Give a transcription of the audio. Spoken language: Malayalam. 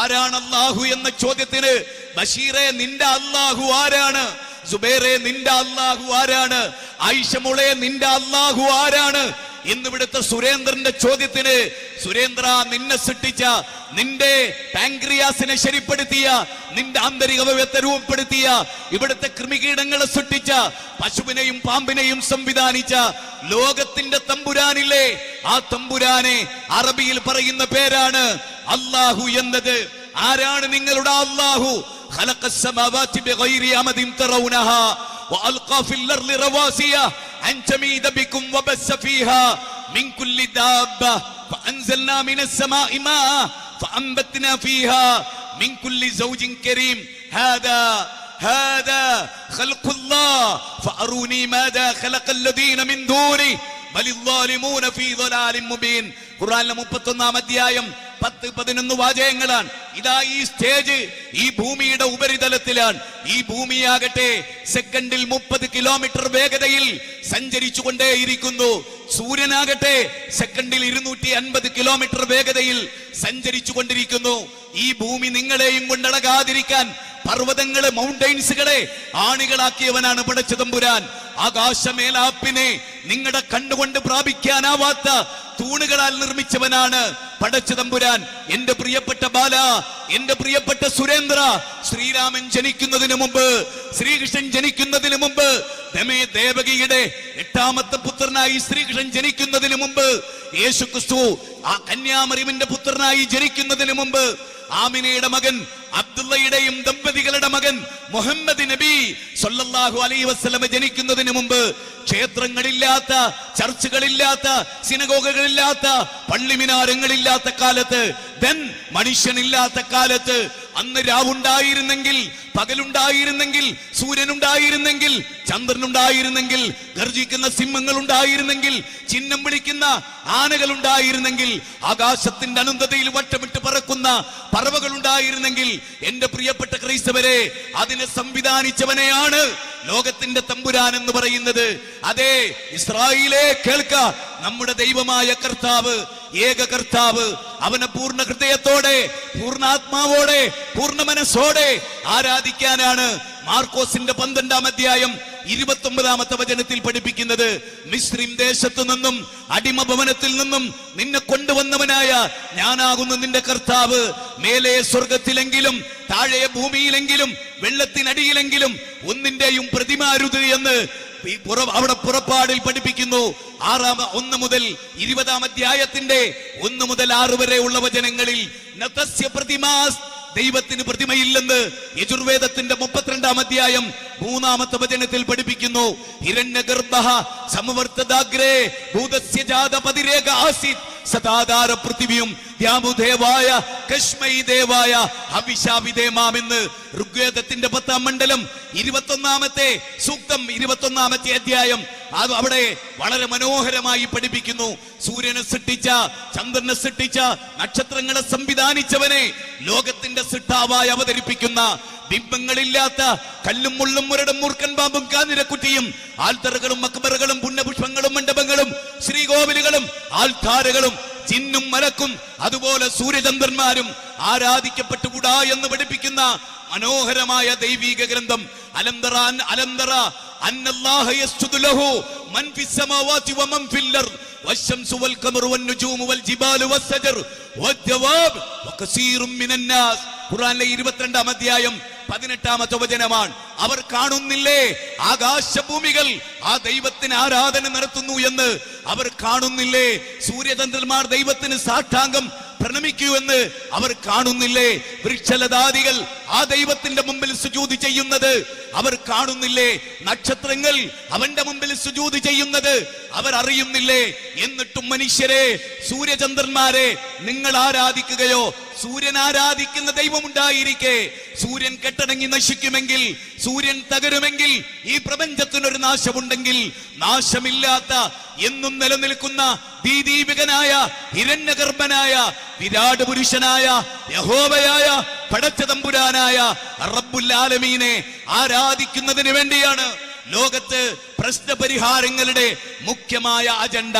ആരാണ് അല്ലാഹു എന്ന ചോദ്യത്തിന് ബഷീറെ നിന്റെ അല്ലാഹു ആരാണ്, സുബൈറെ നിന്റെ അല്ലാഹു ആരാണ്, ആയിഷ മോളെ നിന്റെ അല്ലാഹു ആരാണ് എന്നിവിടുത്തെ സുരേന്ദ്രന്റെ ചോദ്യത്തിന് സുരേന്ദ്ര നിന്നെ സൃഷ്ടിച്ച, നിന്റെ പാൻക്രിയാസിനെ ശരിപ്പെടുത്തിയ, നിന്റെ ആന്തരിക അവയവത്തെ രൂപപ്പെടുത്തിയ, ഇവിടുത്തെ കൃമികീടങ്ങളെ സൃഷ്ടിച്ച, പശുവിനെയും പാമ്പിനെയും സംവിധാനിച്ച ലോകത്തിന്റെ തമ്പുരാനില്ലേ, ആ തമ്പുരാനെ അറബിയിൽ പറയുന്ന പേരാണ് അല്ലാഹു എന്നത്. ആരാണ് നിങ്ങളുടെ അല്ലാഹു? ഖലഖസ് സമാവാതി ബിഗൈരി അമദിൻ തറൗനഹാ വഅൽഖാ ഫിൽ അർളി റവാസിയ അൻ തമീദ ബികും വബസ്സ ഫീഹാ മിൻ കുല്ലി ദാബ്ബ ഫഅൻസൽനാ മിനസ് സമാഇ മാഅ ഫഅൻബത്നാ ഫീഹാ മിൻ കുല്ലി സൗജിൻ കരീം ഹാദാ ഖൽഖുല്ലാഹ് ഫഅറൂനി മാദാ ഖലഖൽ ലദീന മിൻ ദൂനി ബലിൽ ളാലിമൂന ഫീ ളലാലിൻ മുബീൻ. ഖുർആനിലെ 31-ാം അധ്യായം 10-11 വാചകങ്ങളാണ്. ഇതാ ഈ സ്റ്റേജ് ഈ ഭൂമിയുടെ ഉപരിതലത്തിലാണ്. ഈ ഭൂമിയാകട്ടെ സെക്കൻഡിൽ 30 കിലോമീറ്റർ വേഗതയിൽ സഞ്ചരിച്ചു കൊണ്ടേയിരിക്കുന്നു. സൂര്യനാകട്ടെ സെക്കൻഡിൽ 250 കിലോമീറ്റർ വേഗതയിൽ സഞ്ചരിച്ചു കൊണ്ടിരിക്കുന്നു. ഈ ഭൂമി നിങ്ങളെയും കൊണ്ടടകാതിരിക്കാൻ പർവ്വതങ്ങളെ, മൗണ്ടൈൻസുകളെ ആണികളാക്കിയവനാണ് പടച്ച തമ്പുരാൻ. ആകാശമേലാപ്പിനെ നിങ്ങളുടെ കണ്ണുകൊണ്ട് പ്രാപിക്കാനാവാത്ത തൂണുകളാൽ നിർമ്മിച്ചവനാണ് പടച്ച തമ്പുരാൻ. എന്റെ പ്രിയപ്പെട്ട ബാല, എന്റെ പ്രിയപ്പെട്ട സുരേന്ദ്ര, ശ്രീരാമൻ ജനിക്കുന്നതിന് മുമ്പ്, ശ്രീകൃഷ്ണൻ ജനിക്കുന്നതിന് മുമ്പ്, ദേവകിയുടെ 8ാമത്തെ പുത്രനായി ശ്രീകൃഷ്ണൻ ജനിക്കുന്നതിന് മുമ്പ്, യേശുക്രിസ്തു ആ കന്യാമറിയമിന്റെ പുത്രനായി ജനിക്കുന്നതിന് മുമ്പ്, ആമിനയുടെ മകൻ അബ്ദുള്ളയുടെയും ദമ്പതികളുടെ മകൻ മുഹമ്മദ് നബി സല്ലല്ലാഹു അലൈഹി വസല്ലം ജനിക്കുന്നതിന് മുമ്പ്, ക്ഷേത്രങ്ങളില്ലാത്ത, ചർച്ചുകളില്ലാത്ത, സിനഗോഗുകളില്ലാത്ത, പള്ളിമിനാരങ്ങളില്ലാത്ത കാലത്ത്, മനുഷ്യനില്ലാത്ത കാലത്ത്, അന്ന് രാവുണ്ടായിരുന്നെങ്കിൽ, പകലുണ്ടായിരുന്നെങ്കിൽ, സൂര്യനുണ്ടായിരുന്നെങ്കിൽ, ചന്ദ്രനുണ്ടായിരുന്നെങ്കിൽ, ഗർജിക്കുന്ന സിംഹങ്ങൾ ഉണ്ടായിരുന്നെങ്കിൽ, ചിഹ്നം വിളിക്കുന്ന ആനകൾ ഉണ്ടായിരുന്നെങ്കിൽ, ആകാശത്തിന്റെ അനന്തതയിൽ വട്ടമിട്ട് പറക്കുന്ന പറവകൾ ഉണ്ടായിരുന്നെങ്കിൽ, എന്റെ പ്രിയപ്പെട്ട ക്രൈസ്തവരെ, അതിനെ സംവിധാനിച്ചവനെയാണ് ലോകത്തിന്റെ തമ്പുരാൻ എന്ന് പറയുന്നത്. അതെ ഇസ്രായേലേ കേൾക്ക, നമ്മുടെ ദൈവമായ കർത്താവ്, ഏക കർത്താവ്, അവനെ പൂർണ്ണ ഹൃദയത്തോടെ, പൂർണ്ണാത്മാവോടെ, പൂർണ്ണ മനസ്സോടെ ആരാധിക്കാനാണ് മാർക്കോസിന്റെ 12-ാം അധ്യായം 29-ാമത്തെ വചനത്തിൽ പഠിപ്പിക്കുന്നത്. മിസ്രിം ദേശത്തു നിന്നും, അടിമഭവനത്തിൽ നിന്നും നിന്നെ കൊണ്ടുവന്നവനായ ഞാനാകുന്നു നിന്റെ കർത്താവ്. മേലെ സ്വർഗത്തിലെങ്കിലും താഴെ ഭൂമിയിലെങ്കിലും വെള്ളത്തിനടിയിലെങ്കിലും ഒന്നിന്റെയും പ്രതിമാരുത് എന്ന് അവിടെ പുറപ്പാടിൽ പഠിപ്പിക്കുന്നു. 1 മുതൽ 20-ാം അധ്യായത്തിന്റെ 1 മുതൽ 6 വരെ ഉള്ള വചനങ്ങളിൽ ദൈവത്തിന് പ്രതിമയില്ലെന്ന് യജുർവേദത്തിന്റെ 32-ാം അധ്യായം 3-ാമത്തെ വചനത്തിൽ പഠിപ്പിക്കുന്നു. ഹിരണ്യഗർഭഃ സമവർത്തദാഗ്രേ ഭൂതസ്യ ജാതപതിരേക ആസിത് സദാധാര പൃഥിവിയും ദ്യാമുദേവായ കശ്മൈ ദേവായ ഹവിഷാവിദേമാമെന്ന് ഋഗ്വേദത്തിന്റെ 10-ാം മണ്ഡലം 21-ാമത്തെ സൂക്തം 21-ാമത്തെ അധ്യായം അവിടെ വളരെ മനോഹരമായി പഠിപ്പിക്കുന്നു. സൂര്യനെ സൃഷ്ടിച്ച, ചന്ദ്രനെ സൃഷ്ടിച്ച, നക്ഷത്രങ്ങളെ സംവിധാനിച്ചവനെ ലോകത്തിന്റെ സൃഷ്ടാവായി അവതരിപ്പിക്കുന്ന, ബിംബങ്ങളില്ലാത്ത, കല്ലും മുള്ളും മുരടും മൂർക്കൻ പാമ്പും കാഞ്ഞിരക്കുറ്റിയും ആൽത്തറകളും മക്ബറകളും പുണ്യപുഷ്പങ്ങളും മണ്ഡപങ്ങളും ശ്രീകോവിലുകളും ആൽത്താരകളും ജിന്നും മലക്കും അതുപോലെ സൂര്യചന്ദ്രന്മാരും ആരാധിക്കപ്പെട്ടുകൂടാ എന്ന് പഠിപ്പിക്കുന്ന മനോഹരമായ ദൈവീക ഗ്രന്ഥം. അലംതറ അന്നല്ലാഹ യസ്ജുദു ലഹു മൻ ഫിസ് സമാവാതി വമൻ ഫിൽ അർദ് വശംസു വൽ ഖമറു വൻ നുജൂമു വൽ ജിബാലു വസ്സജർ വദ്ദവാബ് വകസീറും മിനൻ നാസ്. ഖുർആനിലെ 22-ാം അധ്യായം 18-ാമത്തെ വചനമാണ്. അവർ കാണുന്നില്ലേ ആകാശഭൂമികൾ ആ ദൈവത്തിന് ആരാധന നടത്തുന്നു എന്ന്? അവർ കാണുന്നില്ലേ സൂര്യചന്ദ്രന്മാർ ദൈവത്തിന് സാഷ്ടാംഗം പ്രണമിക്കൂ എന്ന്? അവർ കാണുന്നില്ലേ വൃക്ഷലതാദികൾ ആ ദൈവത്തിന്റെ മുമ്പിൽ സുജൂദ് ചെയ്യുന്നത്? അവർ കാണുന്നില്ലേ നക്ഷത്രങ്ങൾ അവന്റെ മുമ്പിൽ സുജൂദ് ചെയ്യുന്നത്? അവർ അറിയുന്നില്ലേ? എന്നിട്ടും മനുഷ്യരെ, സൂര്യചന്ദ്രന്മാരെ നിങ്ങൾ ആരാധിക്കുകയോ? സൂര്യൻ ആരാധിക്കുന്ന ദൈവമുണ്ടായിരിക്കെ സൂര്യൻ കെട്ടടങ്ങി നശിക്കുമെങ്കിൽ, സൂര്യൻ തകരുമെങ്കിൽ, ഈ പ്രപഞ്ചത്തിനൊരു നാശമുണ്ടെങ്കിൽ, നാശമില്ലാത്ത എന്നും നിലനിൽക്കുന്ന ദീദീപികനായ ഹിരണ്യഗർഭനായ വിരാട് പുരുഷനായ യഹോവയായ പടച്ച തമ്പുരാനായ റബ്ബുൽ ആലമീനെ ആരാധിക്കുന്നതിന് വേണ്ടിയാണ് ലോകത്ത് പ്രശ്നപരിഹാരങ്ങളുടെ മുഖ്യമായ അജണ്ട